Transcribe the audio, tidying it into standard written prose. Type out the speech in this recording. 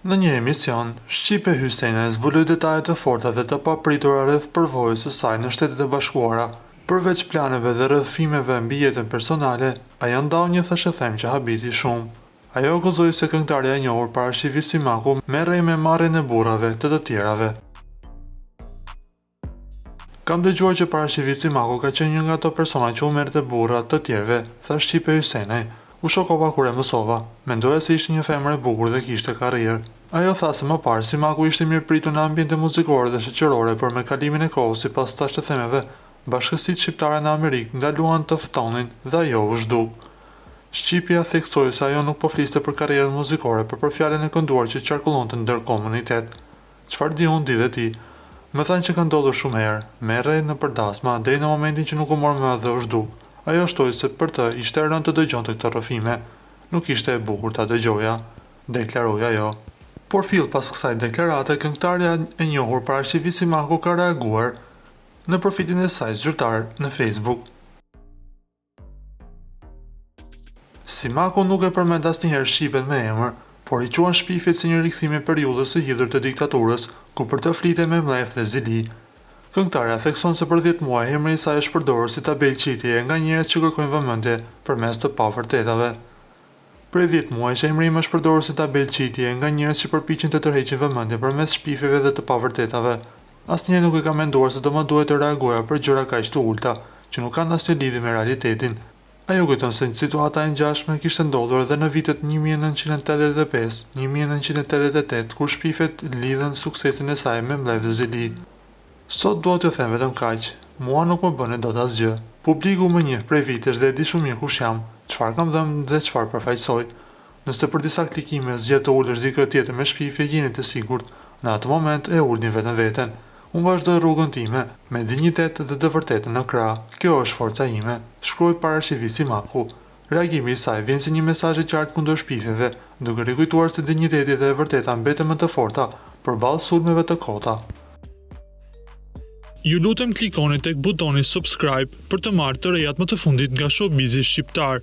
Në një emision, Shqipe Hysene zbuloi detaje të forta dhe të papritura rreth përvojës së saj në Shtetet e Bashkuara. Përveç planeve dhe rrëfimeve mbi jetën personale, ajo ndau një thashëthem që habiti shumë. Ajo akuzoi se këngëtarja e njohur Parashivi Simaku merrej me marrjen e burrave të tjerave. Kam dëgjuar që Parashivi Simaku ka qenë një nga ato persona që u merrte burra të tjerëve, tha Shqipe Hysene. U shokova kur e mësova, mendoja se ishte një femër e bukur dhe kishte karrierë. Ajo tha se më parë Simaku ishte mirëpritur në ambiente muzikore dhe shoqërore, por me kalimin e kohës sipas thashëthemeve, bashkësitë shqiptare në Amerikë ndaluan të ftonin dhe ajo u zhduk. Shqipja theksoi se ajo nuk po fliste për karrierën muzikore, por për fjalën e kënduar që qarkullonte ndër komunitet. Çfarë di unë di dhe ti? Më thanë që ka ndodhur shumë herë, merrej në përdasma deri në momentin që nuk u mor më dhe u zhduk. Ajo shtoi se për të ishte rënë të dëgjonte këto rrëfime, nuk ishte e bukur ta dëgjoja, deklaroi ajo. Por fill pas kësaj deklarate, këngëtarja e njohur Parashivi Simaku ka reaguar në profilin e saj zyrtar në Facebook. Simaku nuk e përmend asnjëherë Shqipen me emër, por i quan shpifjet si një rikthim i periudhës së hidhur të diktaturës, ku për të flite me mlef dhe zili. Këngëtarja thekson se për 10 muaj emri i saj është përdorur si tabelë qitjeje nga njerëz që kërkojnë vëmendje përmes të pavërtetave. Prej 10 muajsh emri im është përdorur si tabelë qitjeje nga njerëz që përpiqen të tërheqin vëmendje përmes shpifjeve dhe të pavërtetave. Asnjëherë nuk e kam menduar se do më duhet të reagoja për gjëra kaq të ulta, që nuk kanë asnjë lidhje me realitetin. Ajo kujton se situata e ngjashme kishte ndodhur edhe në vitet 1985-1988, kur shpifjet lidhen suksesin e saj me mlef dhe zili. Sot dua t'ju them vetëm kaq, mua nuk më bëni dot asgjë. Publiku më njeh prej vitesh dhe e di shumë mirë kush jam, çfarë kam dhënë dhe çfarë përfaqësoj. Nëse për disa klikime zgjedh të ulësh dikë tjetër me shpifje, jeni të sigurt, në atë moment e ulni veten. Unë vazhdoj rrugën time, me dinjitet dhe të vërtetën në krah. Kjo është forca ime, shkroi Parashivi Simaku. Reagimi i saj vjen si një mesazh i qartë kundër shpifjeve, duke rikujtuar se dinjiteti dhe e vërteta mbeten më të forta përballë sulmeve të kota. Ju lutem klikoni tek butoni subscribe për të marrë të rejat më të fundit nga showbizi shqiptar.